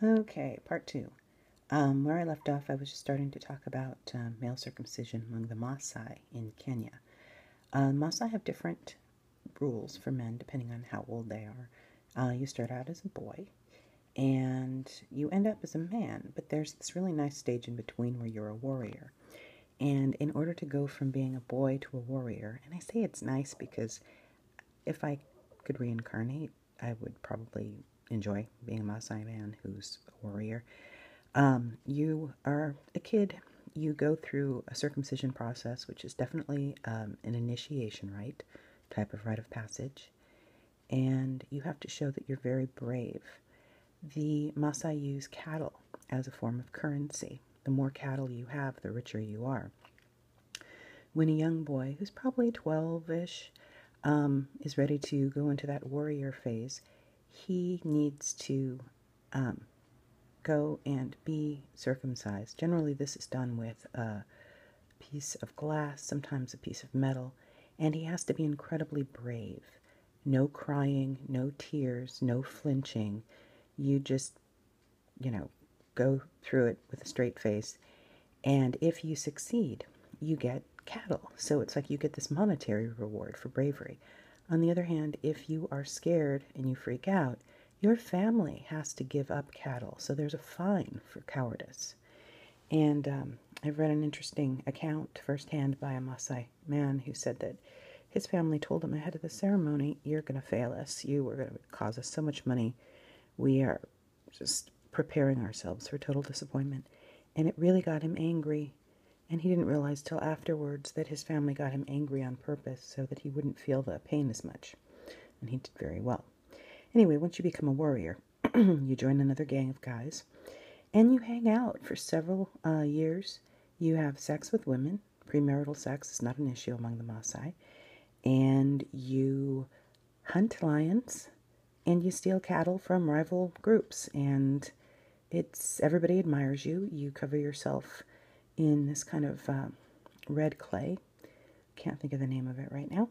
Okay, part two. Where I left off, I was just starting to talk about male circumcision among the Maasai in Kenya. Maasai have different rules for men depending on how old they are. You start out as a boy and you end up as a man, but there's this really nice stage in between where you're a warrior. And in order to go from being a boy to a warrior, and I say it's nice because if I could reincarnate, I would probably enjoy being a Maasai man who's a warrior. You are a kid. You go through a circumcision process, which is definitely an initiation rite, type of rite of passage, and you have to show that you're very brave. The Maasai use cattle as a form of currency. The more cattle you have, the richer you are. When a young boy, who's probably 12-ish, is ready to go into that warrior phase, he needs to go and be circumcised. Generally, this is done with a piece of glass, sometimes a piece of metal, and he has to be incredibly brave. No crying, no tears, no flinching. You just, go through it with a straight face. And if you succeed, you get cattle. So it's like you get this monetary reward for bravery. On the other hand, if you are scared and you freak out, your family has to give up cattle. So there's a fine for cowardice. And I've read an interesting account firsthand by a Maasai man who said that his family told him ahead of the ceremony, "You're going to fail us. You are going to cause us so much money. We are just preparing ourselves for total disappointment." And it really got him angry. And he didn't realize till afterwards that his family got him angry on purpose so that he wouldn't feel the pain as much. And he did very well. Anyway, once you become a warrior, you join another gang of guys, and you hang out for several years. You have sex with women. Premarital sex is not an issue among the Maasai. And you hunt lions, and you steal cattle from rival groups. And everybody admires you. You cover yourself in this kind of red clay. Can't think of the name of it right now.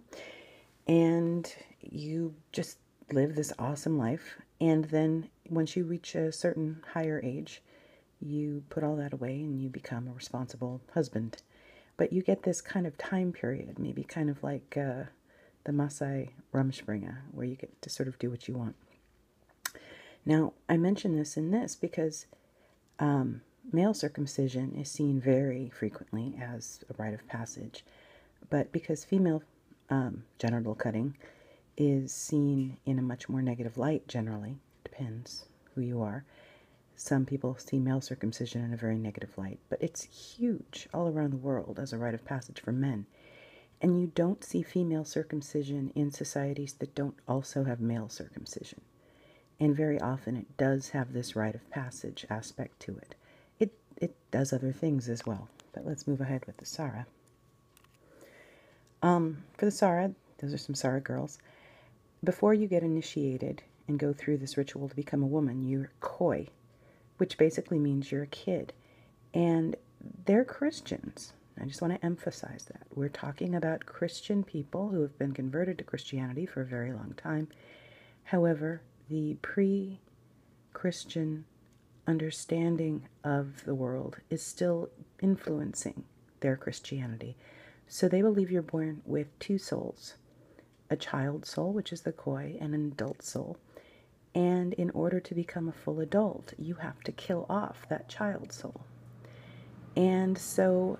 And you just live this awesome life. And then once you reach a certain higher age, you put all that away and you become a responsible husband. But you get this kind of time period, maybe kind of like the Maasai Rumspringa, where you get to sort of do what you want. Now, I mention this in this because male circumcision is seen very frequently as a rite of passage, but because female genital cutting is seen in a much more negative light generally, depends who you are. Some people see male circumcision in a very negative light, but it's huge all around the world as a rite of passage for men. And you don't see female circumcision in societies that don't also have male circumcision. And very often it does have this rite of passage aspect to it. It does other things as well. But let's move ahead with the Sara. For the Sara, those are some Sara girls. Before you get initiated and go through this ritual to become a woman, you're koi, which basically means you're a kid. And they're Christians. I just want to emphasize that. We're talking about Christian people who have been converted to Christianity for a very long time. However, the pre-Christian understanding of the world is still influencing their Christianity. So they believe you're born with two souls, a child soul, which is the koi, and an adult soul. And in order to become a full adult, you have to kill off that child soul. And so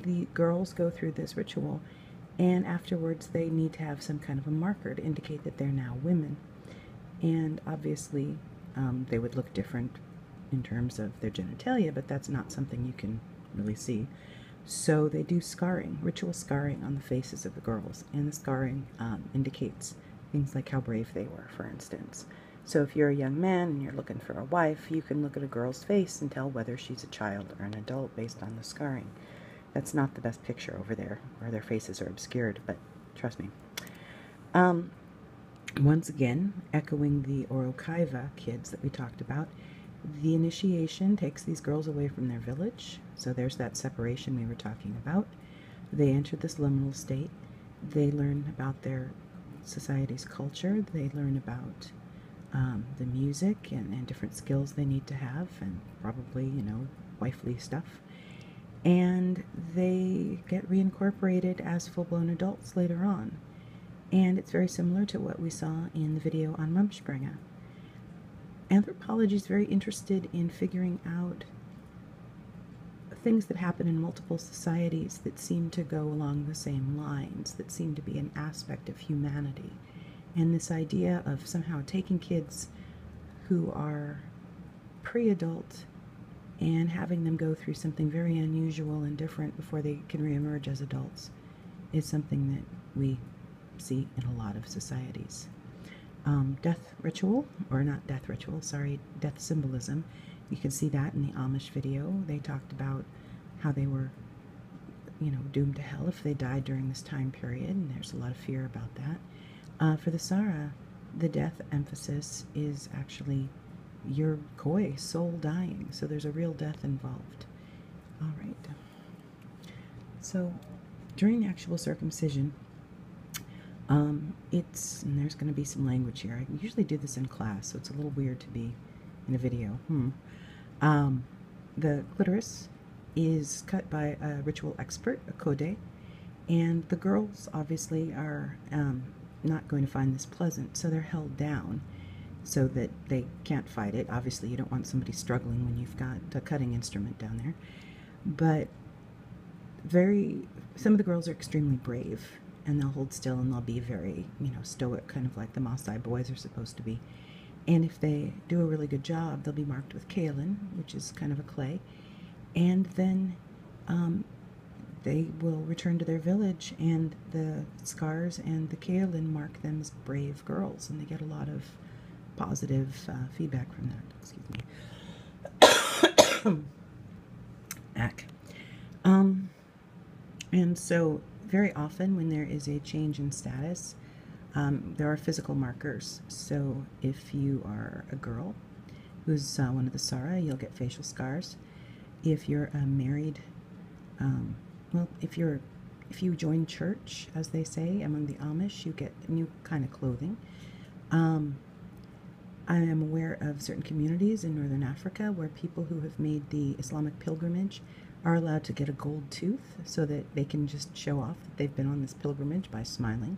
the girls go through this ritual, and afterwards they need to have some kind of a marker to indicate that they're now women. And obviously they would look different in terms of their genitalia, but that's not something you can really see. So they do scarring, ritual scarring on the faces of the girls, and the scarring indicates things like how brave they were, for instance. So if you're a young man and you're looking for a wife, you can look at a girl's face and tell whether she's a child or an adult based on the scarring. That's not the best picture over there, where their faces are obscured, but trust me. Once again, echoing the Orokaiva kids that we talked about, the initiation takes these girls away from their village. So there's that separation we were talking about. They enter this liminal state. They learn about their society's culture. They learn about the music and different skills they need to have, and probably, wifely stuff. And they get reincorporated as full-blown adults later on. And it's very similar to what we saw in the video on Mumspringa. Anthropology is very interested in figuring out things that happen in multiple societies that seem to go along the same lines, that seem to be an aspect of humanity. And this idea of somehow taking kids who are pre-adult and having them go through something very unusual and different before they can reemerge as adults is something that we see in a lot of societies. Death ritual, or not death ritual, sorry, death symbolism. You can see that in the Amish video. They talked about how they were, doomed to hell if they died during this time period, and there's a lot of fear about that. For the Sara, the death emphasis is actually your koi soul dying, so there's a real death involved. All right. So during the actual circumcision, and there's going to be some language here. I usually do this in class, so it's a little weird to be in a video. The clitoris is cut by a ritual expert, a kode, and the girls obviously are not going to find this pleasant, so they're held down so that they can't fight it. Obviously, you don't want somebody struggling when you've got a cutting instrument down there. But some of the girls are extremely brave, and they'll hold still and they'll be very, stoic, kind of like the Maasai boys are supposed to be. And if they do a really good job, they'll be marked with kaolin, which is kind of a clay. And then they will return to their village, and the scars and the kaolin mark them as brave girls, and they get a lot of positive feedback from that. Excuse me. Ack. And so very often when there is a change in status, there are physical markers. So if you are a girl who's one of the Sara, you'll get facial scars. If you're married, if you join church, as they say, among the Amish, you get new kind of clothing. I am aware of certain communities in Northern Africa where people who have made the Islamic pilgrimage are allowed to get a gold tooth so that they can just show off that they've been on this pilgrimage by smiling.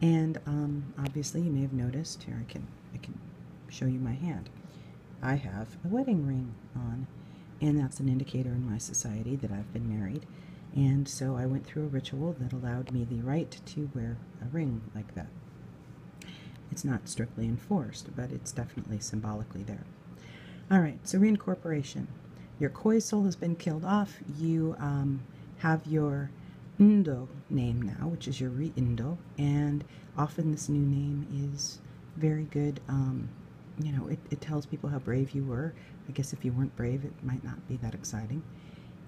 And obviously you may have noticed, here I can show you my hand. I have a wedding ring on, and that's an indicator in my society that I've been married. And so I went through a ritual that allowed me the right to wear a ring like that. It's not strictly enforced, but it's definitely symbolically there. All right, so reincorporation. Your koi soul has been killed off. You have your Ndo name now, which is your Re-Indo, and often this new name is very good. It tells people how brave you were. I guess if you weren't brave, it might not be that exciting.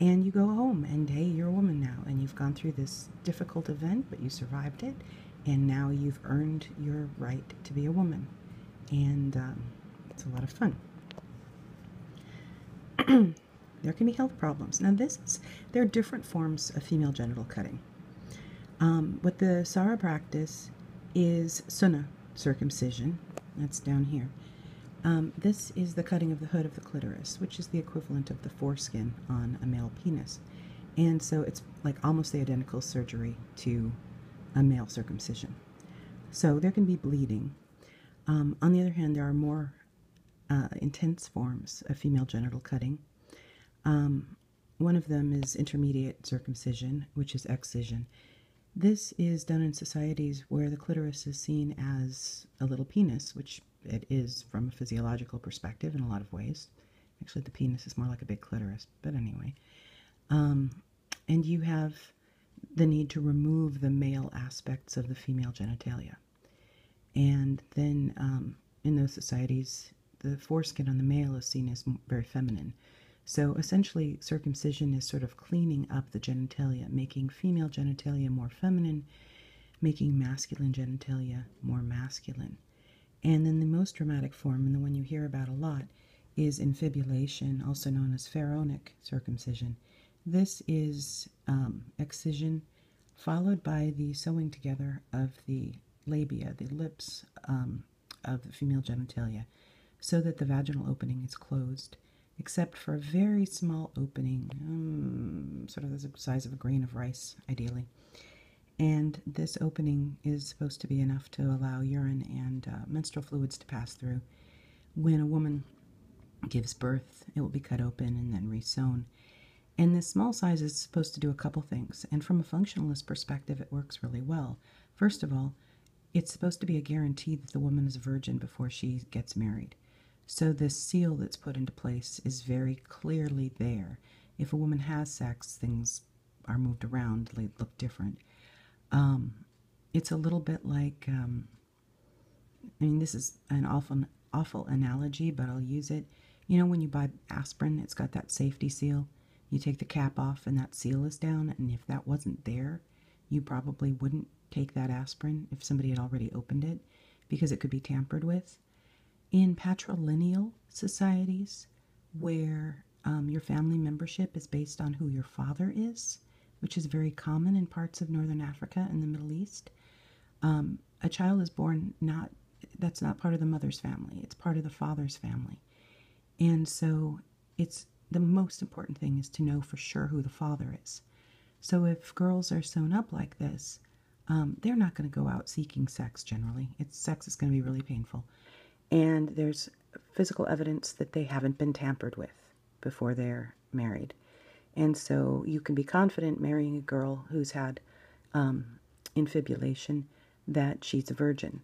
And you go home, and hey, you're a woman now, and you've gone through this difficult event, but you survived it, and now you've earned your right to be a woman. And it's a lot of fun. There can be health problems. Now there are different forms of female genital cutting. What the Sara practice is Sunna circumcision. That's down here. This is the cutting of the hood of the clitoris, which is the equivalent of the foreskin on a male penis. And so it's like almost the identical surgery to a male circumcision. So there can be bleeding. On the other hand, there are more intense forms of female genital cutting. One of them is intermediate circumcision, which is excision. This is done in societies where the clitoris is seen as a little penis, which it is from a physiological perspective in a lot of ways. Actually, the penis is more like a big clitoris, but anyway. And you have the need to remove the male aspects of the female genitalia. And then in those societies, the foreskin on the male is seen as very feminine. So essentially, circumcision is sort of cleaning up the genitalia, making female genitalia more feminine, making masculine genitalia more masculine. And then the most dramatic form, and the one you hear about a lot, is infibulation, also known as pharaonic circumcision. This is excision followed by the sewing together of the labia, the lips of the female genitalia so that the vaginal opening is closed, except for a very small opening, sort of the size of a grain of rice, ideally. And this opening is supposed to be enough to allow urine and menstrual fluids to pass through. When a woman gives birth, it will be cut open and then re-sewn. And this small size is supposed to do a couple things. And from a functionalist perspective, it works really well. First of all, it's supposed to be a guarantee that the woman is a virgin before she gets married. So this seal that's put into place is very clearly there. If a woman has sex, things are moved around, they look different. It's a little bit like, this is an awful analogy, but I'll use it. You know, when you buy aspirin, it's got that safety seal. You take the cap off and that seal is down, and if that wasn't there, you probably wouldn't take that aspirin if somebody had already opened it, because it could be tampered with. In patrilineal societies, where your family membership is based on who your father is, which is very common in parts of Northern Africa and the Middle East, a child is born that's not part of the mother's family, it's part of the father's family. And so the most important thing is to know for sure who the father is. So if girls are sewn up like this, they're not going to go out seeking sex generally. Sex is going to be really painful. And there's physical evidence that they haven't been tampered with before they're married. And so you can be confident marrying a girl who's had infibulation that she's a virgin.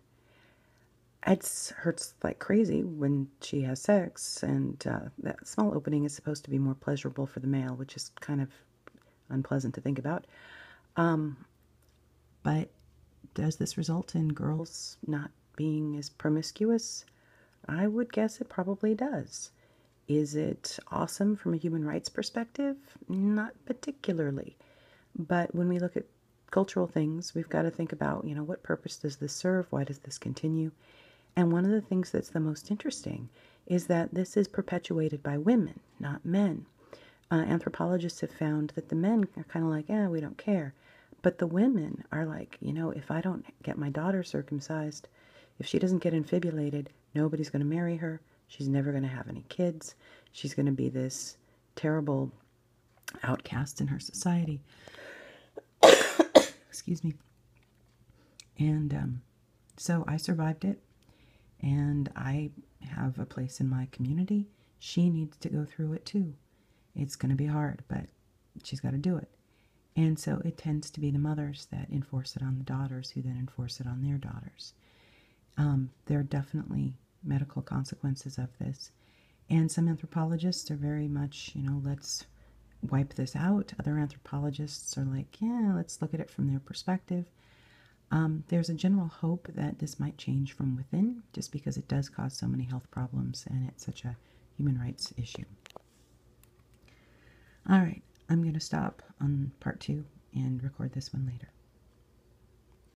It hurts like crazy when she has sex, and that small opening is supposed to be more pleasurable for the male, which is kind of unpleasant to think about. But does this result in girls not being as promiscuous? I would guess it probably does. Is it awesome from a human rights perspective? Not particularly. But when we look at cultural things, we've got to think about, what purpose does this serve? Why does this continue? And one of the things that's the most interesting is that this is perpetuated by women, not men. Anthropologists have found that the men are kind of like, we don't care. But the women are like, if I don't get my daughter circumcised, if she doesn't get infibulated, nobody's going to marry her. She's never going to have any kids. She's going to be this terrible outcast in her society. Excuse me. And so I survived it. And I have a place in my community. She needs to go through it too. It's going to be hard, but she's got to do it. And so it tends to be the mothers that enforce it on the daughters, who then enforce it on their daughters. There are definitely medical consequences of this. And some anthropologists are very much, let's wipe this out. Other anthropologists are like, let's look at it from their perspective. There's a general hope that this might change from within, just because it does cause so many health problems and it's such a human rights issue. All right, I'm going to stop on part 2 and record this one later.